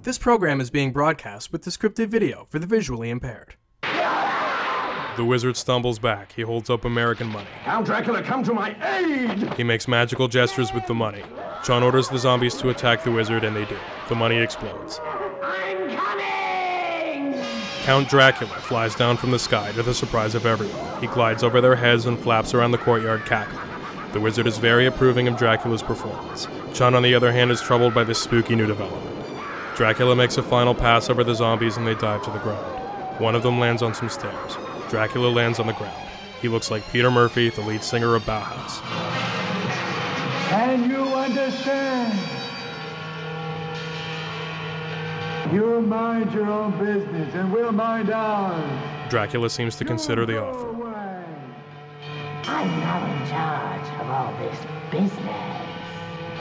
This program is being broadcast with descriptive video for the visually impaired. The wizard stumbles back. He holds up American money. Count Dracula, come to my aid! He makes magical gestures with the money. John orders the zombies to attack the wizard, and they do. The money explodes. I'm coming! Count Dracula flies down from the sky to the surprise of everyone. He glides over their heads and flaps around the courtyard cackling. The wizard is very approving of Dracula's performance. John, on the other hand, is troubled by this spooky new development. Dracula makes a final pass over the zombies and they dive to the ground. One of them lands on some stairs. Dracula lands on the ground. He looks like Peter Murphy, the lead singer of Bauhaus. And you understand? You mind your own business and we'll mind ours. Dracula seems to consider the offer. I'm now in charge of all this business.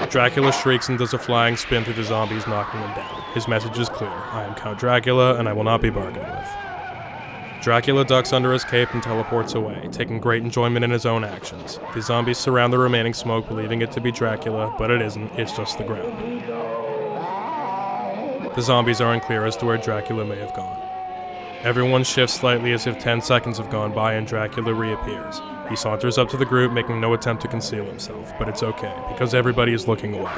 Dracula shrieks and does a flying spin through the zombies, knocking them down. His message is clear. I am Count Dracula, and I will not be bargained with. Dracula ducks under his cape and teleports away, taking great enjoyment in his own actions. The zombies surround the remaining smoke, believing it to be Dracula, but it isn't, it's just the ground. The zombies are unclear as to where Dracula may have gone. Everyone shifts slightly as if 10 seconds have gone by and Dracula reappears. He saunters up to the group, making no attempt to conceal himself, but it's okay, because everybody is looking away.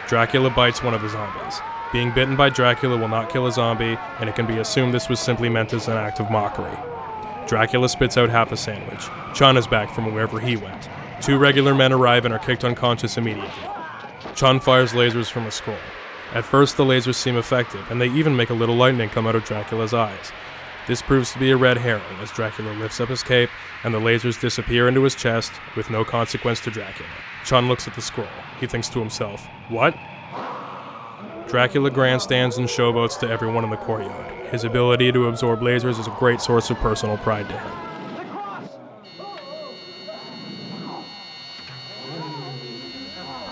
Dracula bites one of the zombies. Being bitten by Dracula will not kill a zombie, and it can be assumed this was simply meant as an act of mockery. Dracula spits out half a sandwich. Chun is back from wherever he went. 2 regular men arrive and are kicked unconscious immediately. Chun fires lasers from a scroll. At first, the lasers seem effective, and they even make a little lightning come out of Dracula's eyes. This proves to be a red herring as Dracula lifts up his cape, and the lasers disappear into his chest, with no consequence to Dracula. Chun looks at the scroll. He thinks to himself, what? Dracula grandstands and showboats to everyone in the courtyard. His ability to absorb lasers is a great source of personal pride to him.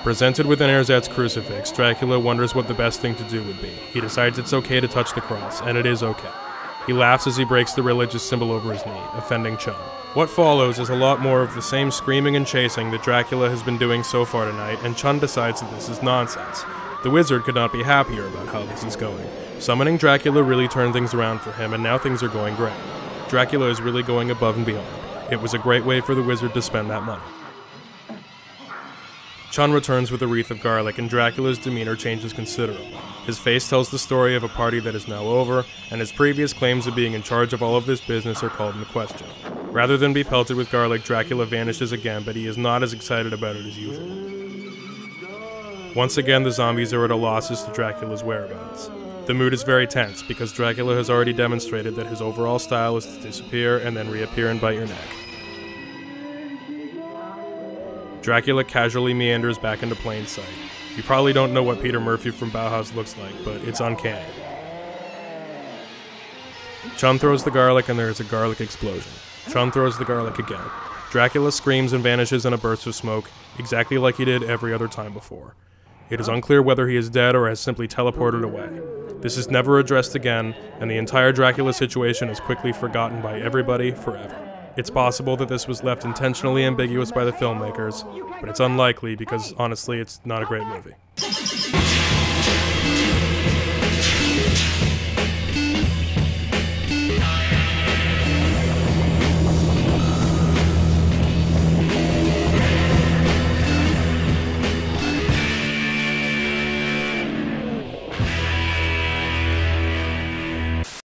Presented with an Erzatz crucifix, Dracula wonders what the best thing to do would be. He decides it's okay to touch the cross, and it is okay. He laughs as he breaks the religious symbol over his knee, offending Chun. What follows is a lot more of the same screaming and chasing that Dracula has been doing so far tonight, and Chun decides that this is nonsense. The wizard could not be happier about how this is going. Summoning Dracula really turned things around for him, and now things are going great. Dracula is really going above and beyond. It was a great way for the wizard to spend that money. Chun returns with a wreath of garlic, and Dracula's demeanor changes considerably. His face tells the story of a party that is now over, and his previous claims of being in charge of all of this business are called into question. Rather than be pelted with garlic, Dracula vanishes again, but he is not as excited about it as usual. Once again, the zombies are at a loss as to Dracula's whereabouts. The mood is very tense, because Dracula has already demonstrated that his overall style is to disappear and then reappear and bite your neck. Dracula casually meanders back into plain sight. You probably don't know what Peter Murphy from Bauhaus looks like, but it's uncanny. Chun throws the garlic and there is a garlic explosion. Chun throws the garlic again. Dracula screams and vanishes in a burst of smoke, exactly like he did every other time before. It is unclear whether he is dead or has simply teleported away. This is never addressed again, and the entire Dracula situation is quickly forgotten by everybody forever. It's possible that this was left intentionally ambiguous by the filmmakers, but it's unlikely because, honestly, it's not a great movie.